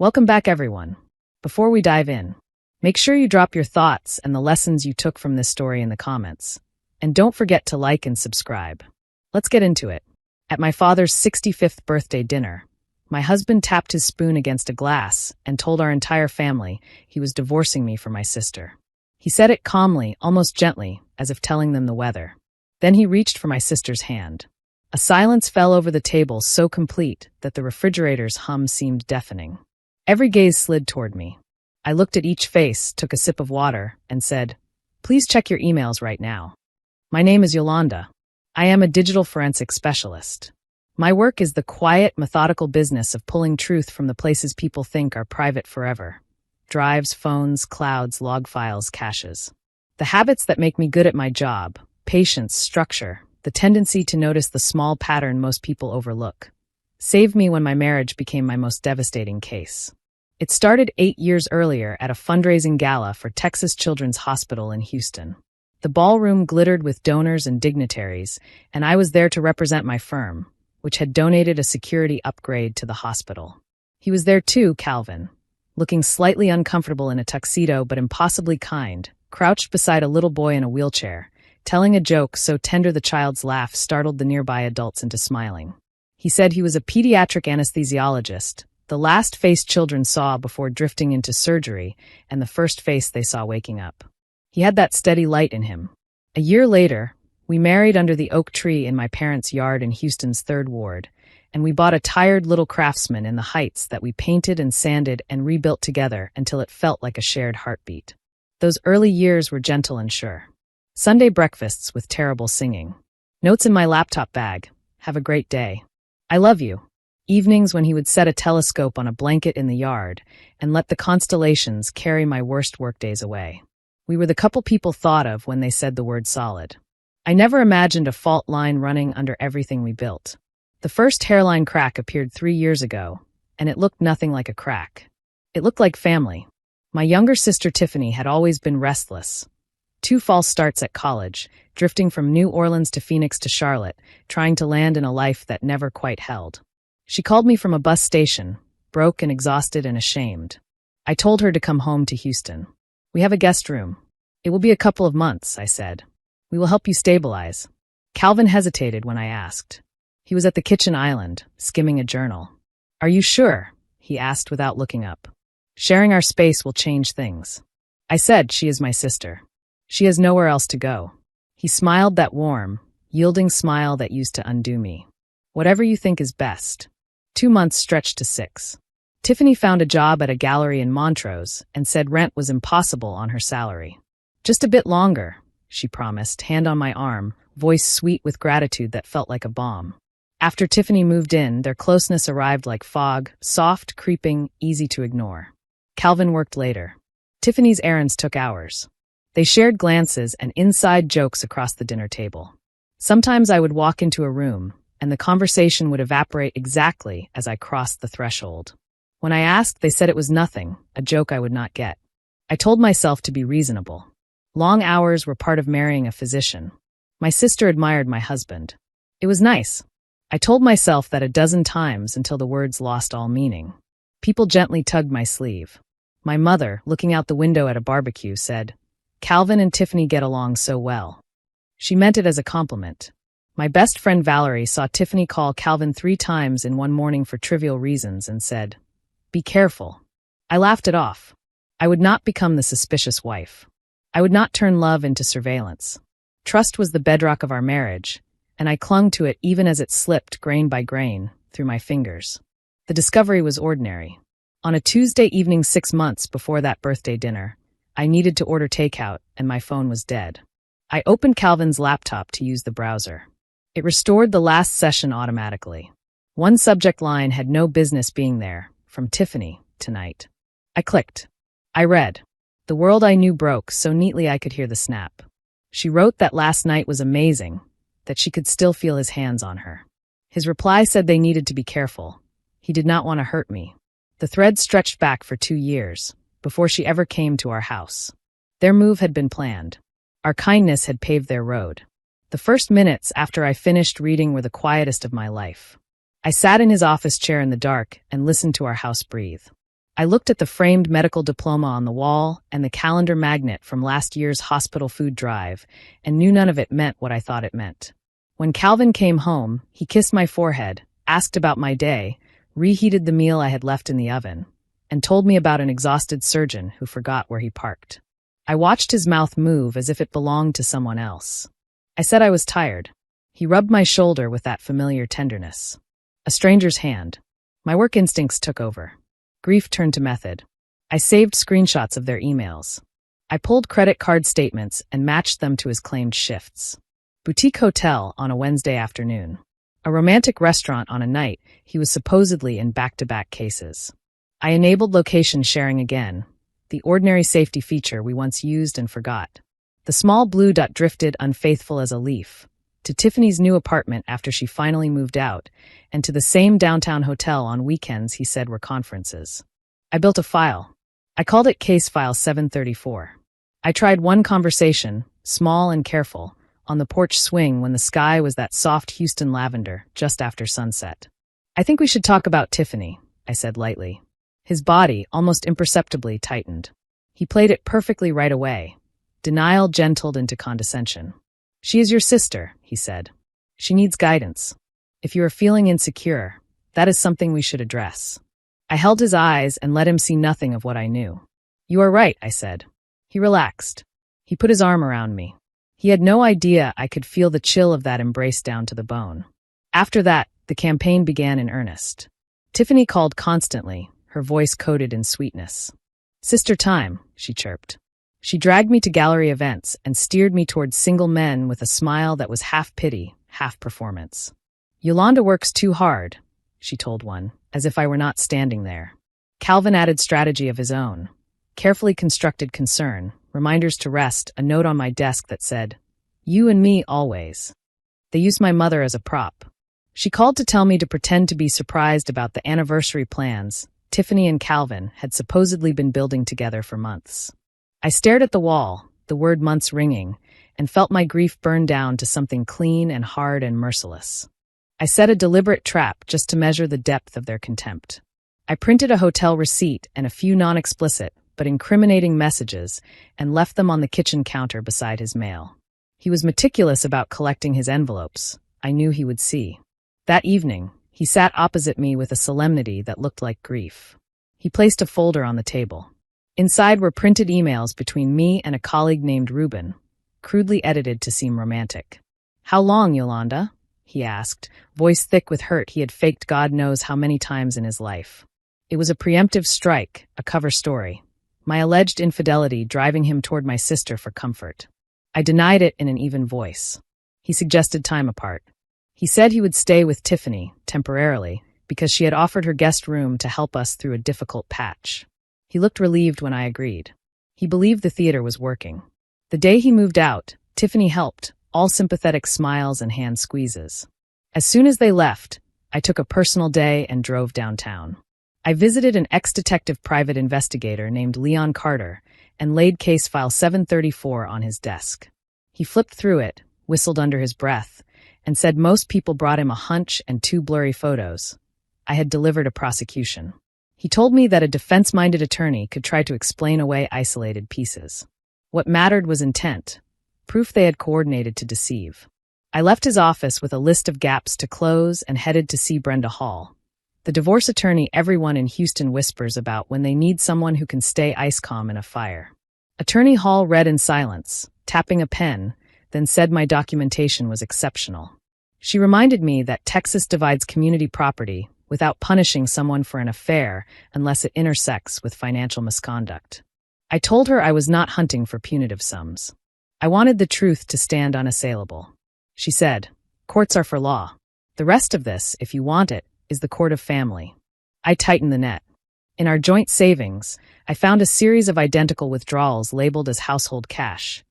Welcome back, everyone. Before we dive in, make sure you drop your thoughts and the lessons you took from this story in the comments. And don't forget to like and subscribe. Let's get into it. At my father's 65th birthday dinner, my husband tapped his spoon against a glass and told our entire family he was divorcing me from my sister. He said it calmly, almost gently, as if telling them the weather. Then he reached for my sister's hand. A silence fell over the table so complete that the refrigerator's hum seemed deafening. Every gaze slid toward me. I looked at each face, took a sip of water, and said, "Please check your emails right now. My name is Yolanda. I am a digital forensic specialist. My work is the quiet, methodical business of pulling truth from the places people think are private forever. Drives, phones, clouds, log files, caches. The habits that make me good at my job, patience, structure, the tendency to notice the small pattern most people overlook, saved me when my marriage became my most devastating case. It started 8 years earlier at a fundraising gala for Texas Children's Hospital in Houston. The ballroom glittered with donors and dignitaries, and I was there to represent my firm, which had donated a security upgrade to the hospital. He was there too, Calvin, looking slightly uncomfortable in a tuxedo but impossibly kind, crouched beside a little boy in a wheelchair, telling a joke so tender the child's laugh startled the nearby adults into smiling. He said he was a pediatric anesthesiologist, the last face children saw before drifting into surgery and the first face they saw waking up. He had that steady light in him. A year later, we married under the oak tree in my parents' yard in Houston's 3rd Ward, and we bought a tired little craftsman in the Heights that we painted and sanded and rebuilt together until it felt like a shared heartbeat. Those early years were gentle and sure. Sunday breakfasts with terrible singing. Notes in my laptop bag. Have a great day. I love you. Evenings when he would set a telescope on a blanket in the yard and let the constellations carry my worst workdays away. We were the couple people thought of when they said the word solid. I never imagined a fault line running under everything we built. The first hairline crack appeared 3 years ago, and it looked nothing like a crack. It looked like family. My younger sister Tiffany had always been restless. 2 false starts at college, drifting from New Orleans to Phoenix to Charlotte, trying to land in a life that never quite held. She called me from a bus station, broke and exhausted and ashamed. I told her to come home to Houston. We have a guest room. It will be a couple of months, I said. We will help you stabilize. Calvin hesitated when I asked. He was at the kitchen island, skimming a journal. Are you sure? He asked without looking up. Sharing our space will change things. I said she is my sister. She has nowhere else to go. He smiled, that warm, yielding smile that used to undo me. Whatever you think is best. 2 months stretched to 6. Tiffany found a job at a gallery in Montrose and said rent was impossible on her salary. Just a bit longer, she promised, hand on my arm, voice sweet with gratitude that felt like a balm. After Tiffany moved in, their closeness arrived like fog, soft, creeping, easy to ignore. Calvin worked later. Tiffany's errands took hours. They shared glances and inside jokes across the dinner table. Sometimes I would walk into a room, and the conversation would evaporate exactly as I crossed the threshold. When I asked, they said it was nothing, a joke I would not get. I told myself to be reasonable. Long hours were part of marrying a physician. My sister admired my husband. It was nice. I told myself that a dozen times until the words lost all meaning. People gently tugged my sleeve. My mother, looking out the window at a barbecue, said, Calvin and Tiffany get along so well. She meant it as a compliment. My best friend Valerie saw Tiffany call Calvin 3 times in one morning for trivial reasons and said, "Be careful." I laughed it off. I would not become the suspicious wife. I would not turn love into surveillance. Trust was the bedrock of our marriage, and I clung to it even as it slipped grain by grain through my fingers. The discovery was ordinary. On a Tuesday evening 6 months before that birthday dinner, I needed to order takeout, and my phone was dead. I opened Calvin's laptop to use the browser. It restored the last session automatically. One subject line had no business being there, from Tiffany, tonight. I clicked. I read. The world I knew broke so neatly I could hear the snap. She wrote that last night was amazing, that she could still feel his hands on her. His reply said they needed to be careful. He did not want to hurt me. The thread stretched back for 2 years, before she ever came to our house. Their move had been planned. Our kindness had paved their road. The first minutes after I finished reading were the quietest of my life. I sat in his office chair in the dark and listened to our house breathe. I looked at the framed medical diploma on the wall and the calendar magnet from last year's hospital food drive and knew none of it meant what I thought it meant. When Calvin came home, he kissed my forehead, asked about my day, reheated the meal I had left in the oven, and told me about an exhausted surgeon who forgot where he parked. I watched his mouth move as if it belonged to someone else. I said I was tired. He rubbed my shoulder with that familiar tenderness. A stranger's hand. My work instincts took over. Grief turned to method. I saved screenshots of their emails. I pulled credit card statements and matched them to his claimed shifts. Boutique hotel on a Wednesday afternoon. A romantic restaurant on a night he was supposedly in back-to-back cases. I enabled location sharing again, the ordinary safety feature we once used and forgot. The small blue dot drifted unfaithful as a leaf to Tiffany's new apartment after she finally moved out, and to the same downtown hotel on weekends he said were conferences. I built a file. I called it Case File 734. I tried one conversation, small and careful, on the porch swing when the sky was that soft Houston lavender just after sunset. I think we should talk about Tiffany, I said lightly. His body, almost imperceptibly, tightened. He played it perfectly right away. Denial gentled into condescension. She is your sister, he said. She needs guidance. If you are feeling insecure, that is something we should address. I held his eyes and let him see nothing of what I knew. You are right, I said. He relaxed. He put his arm around me. He had no idea I could feel the chill of that embrace down to the bone. After that, the campaign began in earnest. Tiffany called constantly, her voice coated in sweetness. Sister time, she chirped. She dragged me to gallery events and steered me towards single men with a smile that was half pity, half performance. Yolanda works too hard, she told one, as if I were not standing there. Calvin added strategy of his own. Carefully constructed concern, reminders to rest, a note on my desk that said, "You and me always." They used my mother as a prop. She called to tell me to pretend to be surprised about the anniversary plans Tiffany and Calvin had supposedly been building together for months. I stared at the wall, the word months ringing, and felt my grief burn down to something clean and hard and merciless. I set a deliberate trap just to measure the depth of their contempt. I printed a hotel receipt and a few non-explicit but incriminating messages and left them on the kitchen counter beside his mail. He was meticulous about collecting his envelopes. I knew he would see. That evening, he sat opposite me with a solemnity that looked like grief. He placed a folder on the table. Inside were printed emails between me and a colleague named Ruben, crudely edited to seem romantic. "How long, Yolanda?" he asked, voice thick with hurt he had faked God knows how many times in his life. It was a preemptive strike, a cover story. My alleged infidelity driving him toward my sister for comfort. I denied it in an even voice. He suggested time apart. He said he would stay with Tiffany, temporarily, because she had offered her guest room to help us through a difficult patch. He looked relieved when I agreed. He believed the theater was working. The day he moved out, Tiffany helped, all sympathetic smiles and hand squeezes. As soon as they left, I took a personal day and drove downtown. I visited an ex-detective private investigator named Leon Carter and laid case file 734 on his desk. He flipped through it, whistled under his breath, and said most people brought him a hunch and 2 blurry photos. I had delivered a prosecution. He told me that a defense-minded attorney could try to explain away isolated pieces. What mattered was intent, proof they had coordinated to deceive. I left his office with a list of gaps to close and headed to see Brenda Hall, the divorce attorney everyone in Houston whispers about when they need someone who can stay ice calm in a fire. Attorney Hall read in silence, tapping a pen, then said my documentation was exceptional. She reminded me that Texas divides community property without punishing someone for an affair unless it intersects with financial misconduct. I told her I was not hunting for punitive sums. I wanted the truth to stand unassailable. She said, "Courts are for law. The rest of this, if you want it, is the court of family." I tightened the net. In our joint savings, I found a series of identical withdrawals labeled as household cash,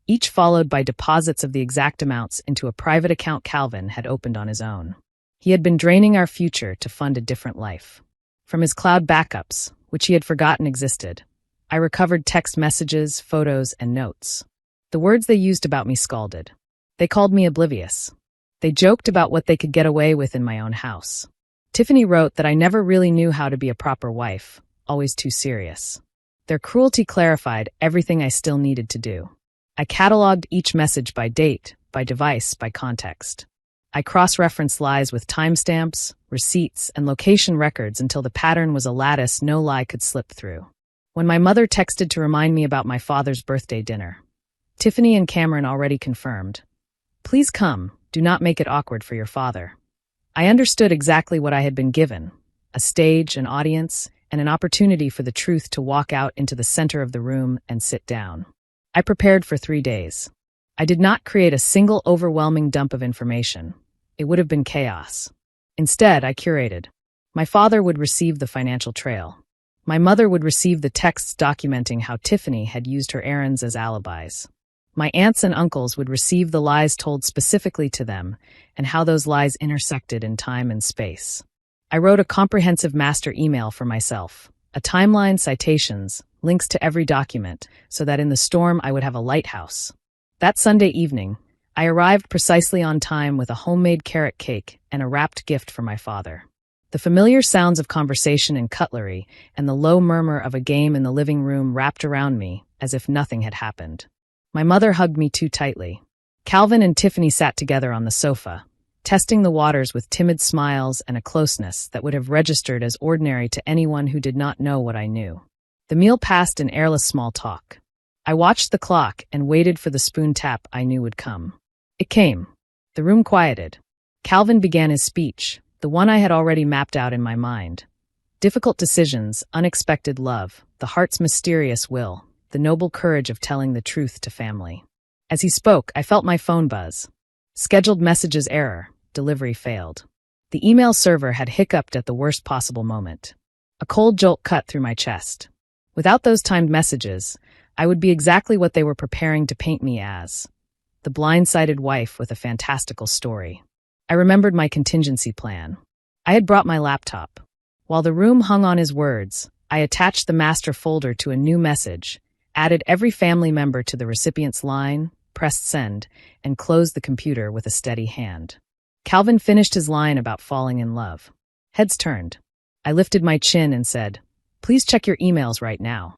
each followed by deposits of the exact amounts into a private account Calvin had opened on his own. He had been draining our future to fund a different life. From his cloud backups, which he had forgotten existed, I recovered text messages, photos, and notes. The words they used about me scalded. They called me oblivious. They joked about what they could get away with in my own house. Tiffany wrote that I never really knew how to be a proper wife, always too serious. Their cruelty clarified everything I still needed to do. I cataloged each message by date, by device, by context. I cross-referenced lies with timestamps, receipts, and location records until the pattern was a lattice no lie could slip through. When my mother texted to remind me about my father's birthday dinner, Tiffany and Cameron already confirmed, "Please come, do not make it awkward for your father." I understood exactly what I had been given: a stage, an audience, and an opportunity for the truth to walk out into the center of the room and sit down. I prepared for 3 days. I did not create a single overwhelming dump of information. It would have been chaos. Instead, I curated. My father would receive the financial trail. My mother would receive the texts documenting how Tiffany had used her errands as alibis. My aunts and uncles would receive the lies told specifically to them and how those lies intersected in time and space. I wrote a comprehensive master email for myself, a timeline, citations, links to every document, so that in the storm I would have a lighthouse. That Sunday evening, I arrived precisely on time with a homemade carrot cake and a wrapped gift for my father. The familiar sounds of conversation and cutlery and the low murmur of a game in the living room wrapped around me as if nothing had happened. My mother hugged me too tightly. Calvin and Tiffany sat together on the sofa, testing the waters with timid smiles and a closeness that would have registered as ordinary to anyone who did not know what I knew. The meal passed in airless small talk. I watched the clock and waited for the spoon tap I knew would come. It came. The room quieted. Calvin began his speech, the one I had already mapped out in my mind. Difficult decisions, unexpected love, the heart's mysterious will, the noble courage of telling the truth to family. As he spoke, I felt my phone buzz. Scheduled messages error. Delivery failed. The email server had hiccuped at the worst possible moment. A cold jolt cut through my chest. Without those timed messages, I would be exactly what they were preparing to paint me as: the blindsided wife with a fantastical story. I remembered my contingency plan. I had brought my laptop. While the room hung on his words, I attached the master folder to a new message, added every family member to the recipient's line, pressed send, and closed the computer with a steady hand. Calvin finished his line about falling in love. Heads turned. I lifted my chin and said, "Please check your emails right now."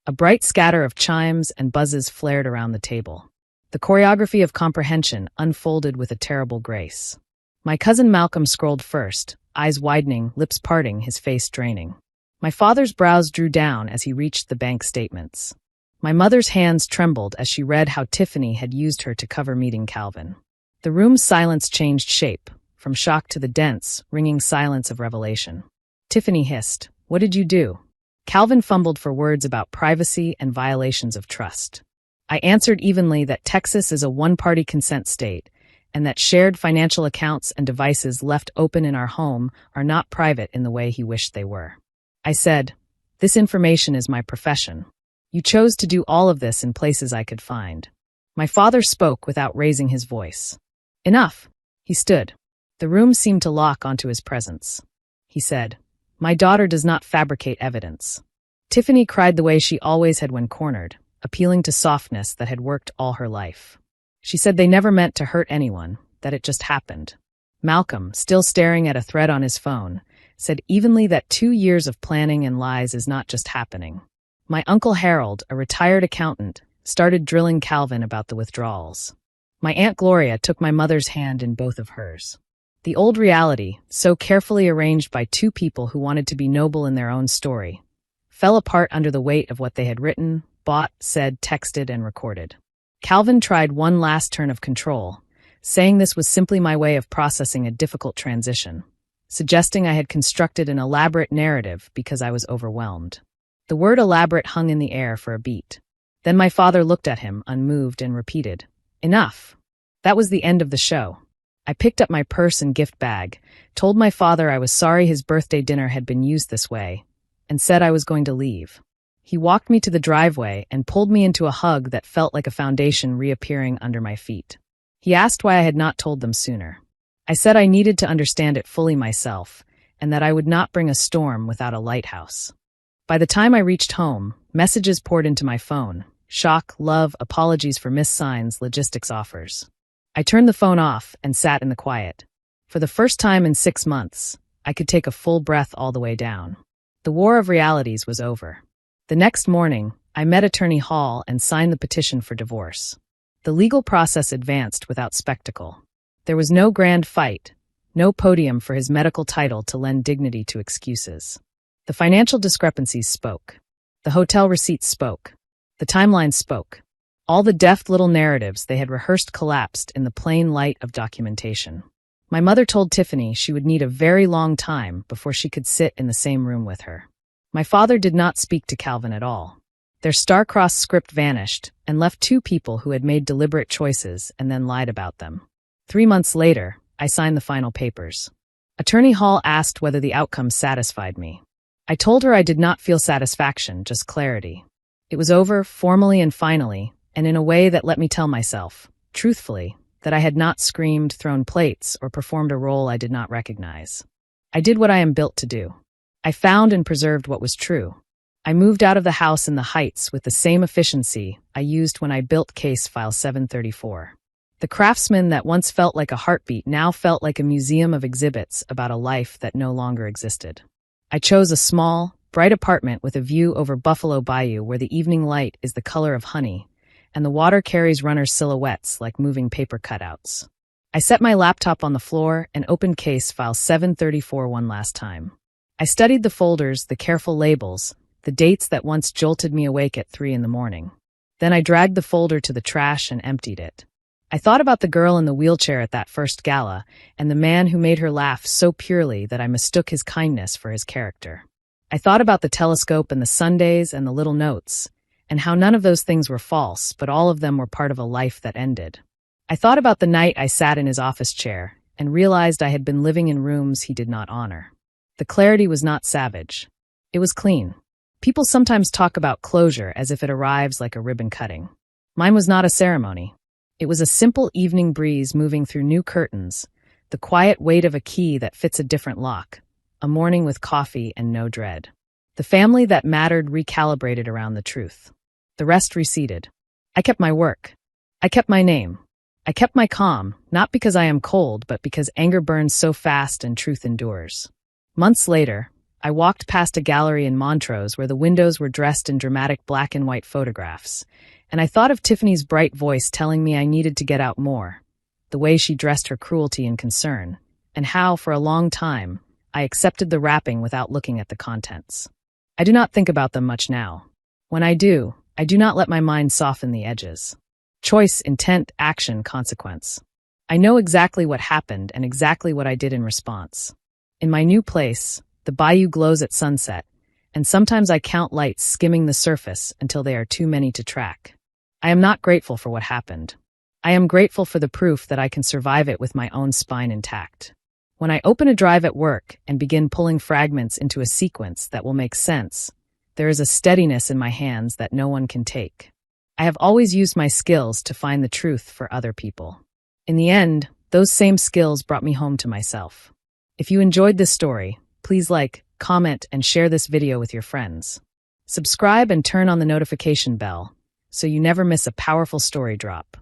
A bright scatter of chimes and buzzes flared around the table. The choreography of comprehension unfolded with a terrible grace. My cousin Malcolm scrolled first, eyes widening, lips parting, his face draining. My father's brows drew down as he reached the bank statements. My mother's hands trembled as she read how Tiffany had used her to cover meeting Calvin. The room's silence changed shape, from shock to the dense, ringing silence of revelation. Tiffany hissed, "What did you do?" Calvin fumbled for words about privacy and violations of trust. I answered evenly that Texas is a one-party consent state, and that shared financial accounts and devices left open in our home are not private in the way he wished they were. I said, "This information is my profession. You chose to do all of this in places I could find." My father spoke without raising his voice. "Enough." He stood. The room seemed to lock onto his presence. He said, "My daughter does not fabricate evidence." Tiffany cried the way she always had when cornered, appealing to softness that had worked all her life. She said they never meant to hurt anyone, that it just happened. Malcolm, still staring at a thread on his phone, said evenly that 2 years of planning and lies is not just happening. My Uncle Harold, a retired accountant, started drilling Calvin about the withdrawals. My Aunt Gloria took my mother's hand in both of hers. The old reality, so carefully arranged by two people who wanted to be noble in their own story, fell apart under the weight of what they had written, bought, said, texted, and recorded. Calvin tried one last turn of control, saying this was simply my way of processing a difficult transition, suggesting I had constructed an elaborate narrative because I was overwhelmed. The word elaborate hung in the air for a beat. Then my father looked at him, unmoved, and repeated, "Enough." That was the end of the show. I picked up my purse and gift bag, told my father I was sorry his birthday dinner had been used this way, and said I was going to leave. He walked me to the driveway and pulled me into a hug that felt like a foundation reappearing under my feet. He asked why I had not told them sooner. I said I needed to understand it fully myself, and that I would not bring a storm without a lighthouse. By the time I reached home, messages poured into my phone: shock, love, apologies for missed signs, logistics offers. I turned the phone off and sat in the quiet. For the first time in 6 months, I could take a full breath all the way down. The war of realities was over. The next morning, I met Attorney Hall and signed the petition for divorce. The legal process advanced without spectacle. There was no grand fight, no podium for his medical title to lend dignity to excuses. The financial discrepancies spoke. The hotel receipts spoke. The timeline spoke. All the deft little narratives they had rehearsed collapsed in the plain light of documentation. My mother told Tiffany she would need a very long time before she could sit in the same room with her. My father did not speak to Calvin at all. Their star-crossed script vanished and left two people who had made deliberate choices and then lied about them. 3 months later, I signed the final papers. Attorney Hall asked whether the outcome satisfied me. I told her I did not feel satisfaction, just clarity. It was over, formally and finally, and in a way that let me tell myself, truthfully, that I had not screamed, thrown plates, or performed a role I did not recognize. I did what I am built to do. I found and preserved what was true. I moved out of the house in the Heights with the same efficiency I used when I built Case File 734. The craftsman that once felt like a heartbeat now felt like a museum of exhibits about a life that no longer existed. I chose a small, bright apartment with a view over Buffalo Bayou where the evening light is the color of honey, and the water carries runners' silhouettes like moving paper cutouts. I set my laptop on the floor and opened Case File 734 one last time. I studied the folders, the careful labels, the dates that once jolted me awake at 3 in the morning. Then I dragged the folder to the trash and emptied it. I thought about the girl in the wheelchair at that first gala, and the man who made her laugh so purely that I mistook his kindness for his character. I thought about the telescope and the Sundays and the little notes, and how none of those things were false, but all of them were part of a life that ended. I thought about the night I sat in his office chair and realized I had been living in rooms he did not honor. The clarity was not savage. It was clean. People sometimes talk about closure as if it arrives like a ribbon cutting. Mine was not a ceremony. It was a simple evening breeze moving through new curtains, the quiet weight of a key that fits a different lock, a morning with coffee and no dread. The family that mattered recalibrated around the truth. The rest receded. I kept my work. I kept my name. I kept my calm, not because I am cold, but because anger burns so fast and truth endures. Months later, I walked past a gallery in Montrose where the windows were dressed in dramatic black and white photographs, and I thought of Tiffany's bright voice telling me I needed to get out more, the way she dressed her cruelty and concern, and how, for a long time, I accepted the wrapping without looking at the contents. I do not think about them much now. When I do not let my mind soften the edges. Choice, intent, action, consequence. I know exactly what happened and exactly what I did in response. In my new place, the bayou glows at sunset, and sometimes I count lights skimming the surface until they are too many to track. I am not grateful for what happened. I am grateful for the proof that I can survive it with my own spine intact. When I open a drive at work and begin pulling fragments into a sequence that will make sense, there is a steadiness in my hands that no one can take. I have always used my skills to find the truth for other people. In the end, those same skills brought me home to myself. If you enjoyed this story, please like, comment, and share this video with your friends. Subscribe and turn on the notification bell so you never miss a powerful story drop.